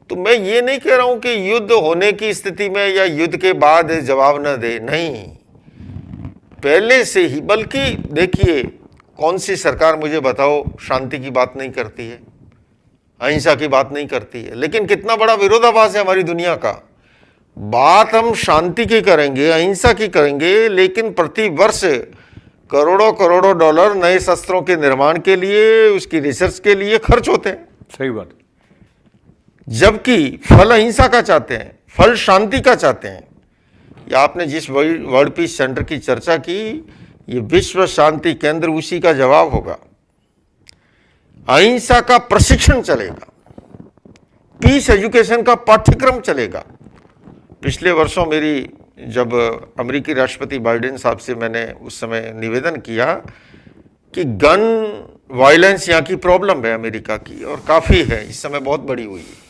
तो मैं ये नहीं कह रहा हूं कि युद्ध होने की स्थिति में या युद्ध के बाद जवाब न दे, नहीं, पहले से ही। बल्कि देखिए, कौन सी सरकार मुझे बताओ शांति की बात नहीं करती है, अहिंसा की बात नहीं करती है। लेकिन कितना बड़ा विरोधाभास है हमारी दुनिया का। बात हम शांति की करेंगे, अहिंसा की करेंगे, लेकिन प्रति वर्ष करोड़ों करोड़ों डॉलर नए शस्त्रों के निर्माण के लिए, उसकी रिसर्च के लिए खर्च होते हैं। सही बात। जबकि फल अहिंसा का चाहते हैं, फल शांति का चाहते हैं। या आपने जिस वर्ल्ड पीस सेंटर की चर्चा की, ये विश्व शांति केंद्र उसी का जवाब होगा। अहिंसा का प्रशिक्षण चलेगा, पीस एजुकेशन का पाठ्यक्रम चलेगा। पिछले वर्षों मेरी जब अमेरिकी राष्ट्रपति बाइडेन साहब से मैंने उस समय निवेदन किया कि गन वायलेंस यहाँ की प्रॉब्लम है अमेरिका की, और काफ़ी है, इस समय बहुत बड़ी हुई है।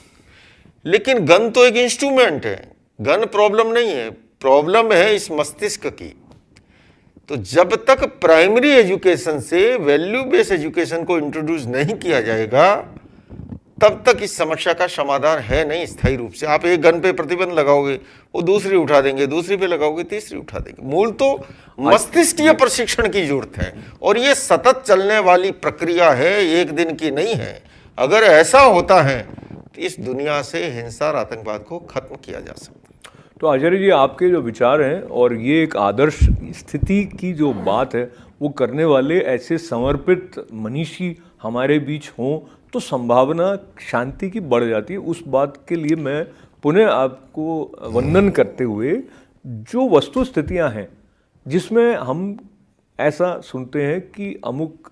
लेकिन गन तो एक इंस्ट्रूमेंट है, गन प्रॉब्लम नहीं है, प्रॉब्लम है इस मस्तिष्क की। तो जब तक प्राइमरी एजुकेशन से वैल्यू बेस्ड एजुकेशन को इंट्रोड्यूस नहीं किया जाएगा, तब तक इस समस्या का समाधान है नहीं स्थायी रूप से। आप एक गन पे प्रतिबंध लगाओगे, वो दूसरी उठा देंगे, दूसरी पे लगाओगे, तीसरी उठा देंगे। मूल तो मस्तिष्कीय प्रशिक्षण की जरूरत है, और ये सतत चलने वाली प्रक्रिया है, एक दिन की नहीं है। अगर ऐसा होता है तो इस दुनिया से हिंसा और आतंकवाद को खत्म किया जा सकता है। तो आचार्य जी, आपके जो विचार हैं और ये एक आदर्श स्थिति की जो बात है, वो करने वाले ऐसे समर्पित मनीषी हमारे बीच हों तो संभावना शांति की बढ़ जाती है। उस बात के लिए मैं पुनः आपको वंदन करते हुए, जो वस्तु स्थितियाँ हैं जिसमें हम ऐसा सुनते हैं कि अमुक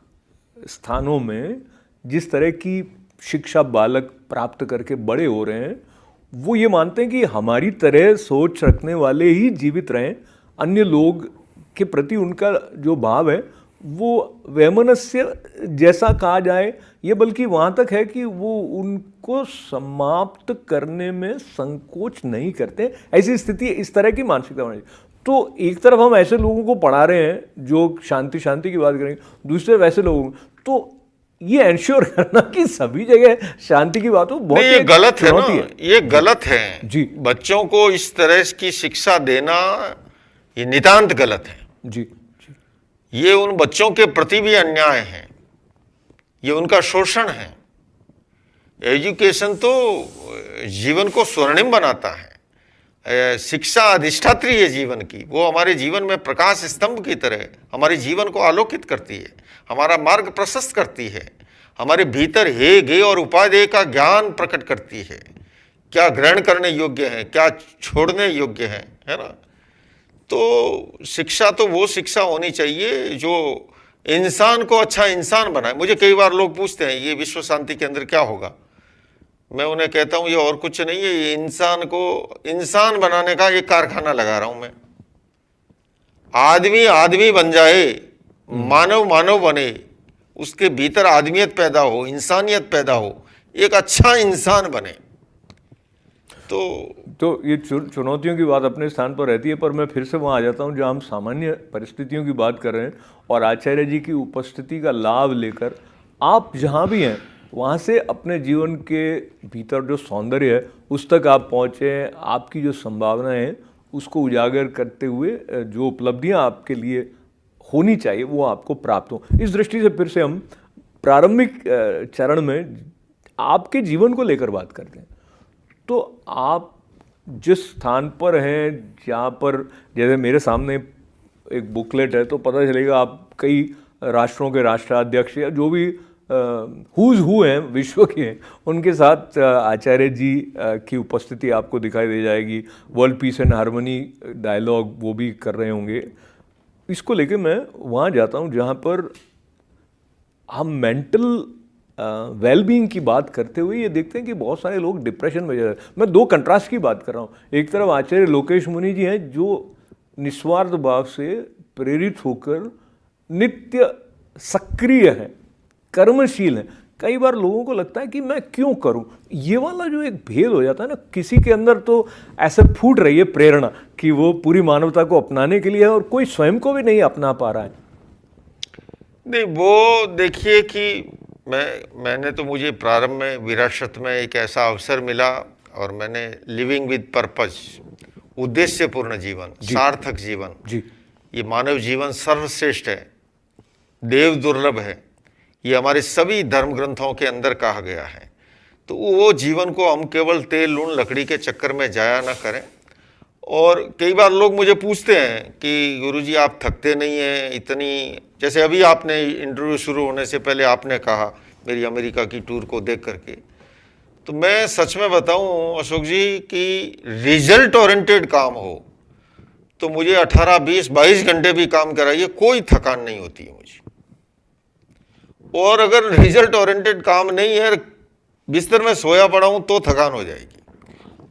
स्थानों में जिस तरह की शिक्षा बालक प्राप्त करके बड़े हो रहे हैं, वो ये मानते हैं कि हमारी तरह सोच रखने वाले ही जीवित रहें, अन्य लोग के प्रति उनका जो भाव है वो वैमनस्य जैसा कहा जाए, ये बल्कि वहाँ तक है कि वो उनको समाप्त करने में संकोच नहीं करते। ऐसी स्थिति, इस तरह की मानसिकता होनी चाहिए। तो एक तरफ हम ऐसे लोगों को पढ़ा रहे हैं जो शांति की बात करेंगे, दूसरे वैसे लोगों, तो ये एंश्योर करना कि सभी जगह शांति की बात हो, बहुत ये गलत है ना, ये गलत है जी। बच्चों को इस तरह की शिक्षा देना ये नितांत गलत है जी। ये उन बच्चों के प्रति भी अन्याय है, ये उनका शोषण है। एजुकेशन तो जीवन को स्वर्णिम बनाता है, शिक्षा अधिष्ठात्री है जीवन की, वो हमारे जीवन में प्रकाश स्तंभ की तरह हमारे जीवन को आलोकित करती है, हमारा मार्ग प्रशस्त करती है, हमारे भीतर हे गे और उपादेय का ज्ञान प्रकट करती है, क्या ग्रहण करने योग्य है, क्या छोड़ने योग्य है ना। तो शिक्षा तो वो शिक्षा होनी चाहिए जो इंसान को अच्छा इंसान बनाए। मुझे कई बार लोग पूछते हैं ये विश्व शांति केंद्र क्या होगा, मैं उन्हें कहता हूं ये और कुछ नहीं है, ये इंसान को इंसान बनाने का एक कारखाना लगा रहा हूं मैं। आदमी आदमी बन जाए, मानव मानव बने, उसके भीतर आदमियत पैदा हो, इंसानियत पैदा हो, एक अच्छा इंसान बने। तो ये चुनौतियों की बात अपने स्थान पर रहती है, पर मैं फिर से वहाँ आ जाता हूँ जहाँ हम सामान्य परिस्थितियों की बात कर रहे हैं, और आचार्य जी की उपस्थिति का लाभ लेकर आप जहाँ भी हैं वहाँ से अपने जीवन के भीतर जो सौंदर्य है उस तक आप पहुँचे, आपकी जो संभावनाएं हैं उसको उजागर करते हुए जो उपलब्धियाँ आपके लिए होनी चाहिए वो आपको प्राप्त हो। इस दृष्टि से फिर से हम प्रारंभिक चरण में आपके जीवन को लेकर बात करते हैं। तो आप जिस स्थान पर हैं, जहाँ पर जैसे मेरे सामने एक बुकलेट है तो पता चलेगा आप कई राष्ट्रों के राष्ट्राध्यक्ष या जो भी हुज हैं विश्व के, उनके साथ आचार्य जी की उपस्थिति आपको दिखाई दे जाएगी। World peace and harmony dialogue वो भी कर रहे होंगे। इसको लेके मैं वहाँ जाता हूँ जहाँ पर हम मेंटल वेलबींग की बात करते हुए ये देखते हैं कि बहुत सारे लोग डिप्रेशन में जा रहे हैं। मैं दो कंट्रास्ट की बात कर रहा हूँ। एक तरफ आचार्य लोकेश मुनि जी हैं जो निस्वार्थ भाव से प्रेरित होकर नित्य सक्रिय हैं, कर्मशील हैं। कई बार लोगों को लगता है कि मैं क्यों करूं, ये वाला जो एक भेद हो जाता है ना, किसी के अंदर तो ऐसे फूट रही है प्रेरणा कि वो पूरी मानवता को अपनाने के लिए है और कोई स्वयं को भी नहीं अपना पा रहा है। नहीं, वो देखिए कि मैंने तो मुझे प्रारंभ में विरासत में एक ऐसा अवसर मिला और मैंने लिविंग विद पर्पस, उद्देश्यपूर्ण जीवन, सार्थक जीवन, जी, ये मानव जीवन सर्वश्रेष्ठ है, देव दुर्लभ है, ये हमारे सभी धर्म ग्रंथों के अंदर कहा गया है। तो वो जीवन को हम केवल तेल लूण लकड़ी के चक्कर में जाया ना करें। और कई बार लोग मुझे पूछते हैं कि गुरुजी आप थकते नहीं हैं इतनी, जैसे अभी आपने इंटरव्यू शुरू होने से पहले आपने कहा मेरी अमेरिका की टूर को देख करके, तो मैं सच में बताऊं अशोक जी कि रिजल्ट ओरिएंटेड काम हो तो मुझे 18, 20, 22 घंटे भी काम कराइए, कोई थकान नहीं होती है मुझे। और अगर रिजल्ट ओरिएंटेड काम नहीं है, बिस्तर में सोया पड़ा हूं तो थकान हो जाएगी।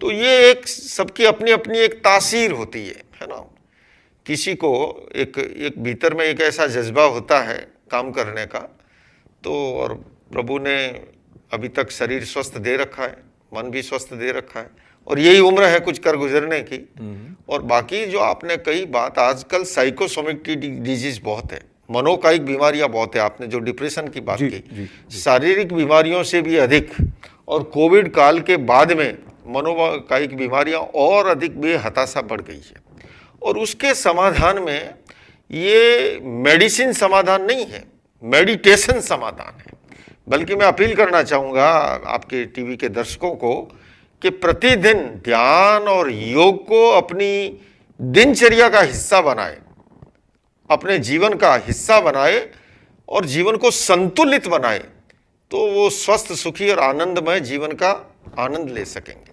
तो ये एक सबकी अपनी अपनी एक तासीर होती है ना। किसी को एक भीतर में एक ऐसा जज्बा होता है काम करने का, तो और प्रभु ने अभी तक शरीर स्वस्थ दे रखा है, मन भी स्वस्थ दे रखा है, और यही उम्र है कुछ कर गुजरने की। और बाकी जो आपने कही बात, आजकल साइकोसोमेटिक डिजीज बहुत है, मनोकायिक बीमारियां बहुत है। आपने जो डिप्रेशन की बात की, शारीरिक बीमारियों से भी अधिक, और कोविड काल के बाद में मनोकायिक बीमारियां और अधिक बेहताशा बढ़ गई है। और उसके समाधान में ये मेडिसिन समाधान नहीं है, मेडिटेशन समाधान है। बल्कि मैं अपील करना चाहूँगा आपके टीवी के दर्शकों को कि प्रतिदिन ध्यान और योग को अपनी दिनचर्या का हिस्सा बनाए, अपने जीवन का हिस्सा बनाए और जीवन को संतुलित बनाए, तो वो स्वस्थ, सुखी और आनंदमय जीवन का आनंद ले सकेंगे।